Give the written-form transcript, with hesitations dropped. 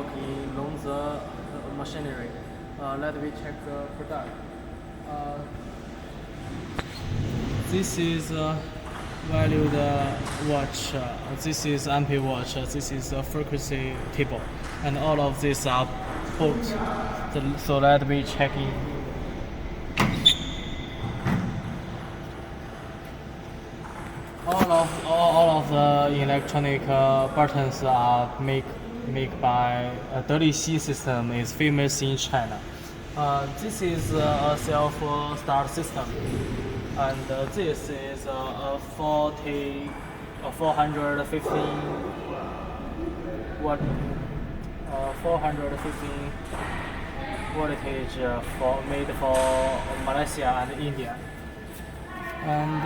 working on the machinery. Let me check the product. This is valued watch. This is MP watch. This is a frequency table, and all of these are put. So let me check in. All of the electronic buttons are made by DLC system. Is famous in China. This is a self-start system, and this is a 415 watt 415 voltage made for Malaysia and India. And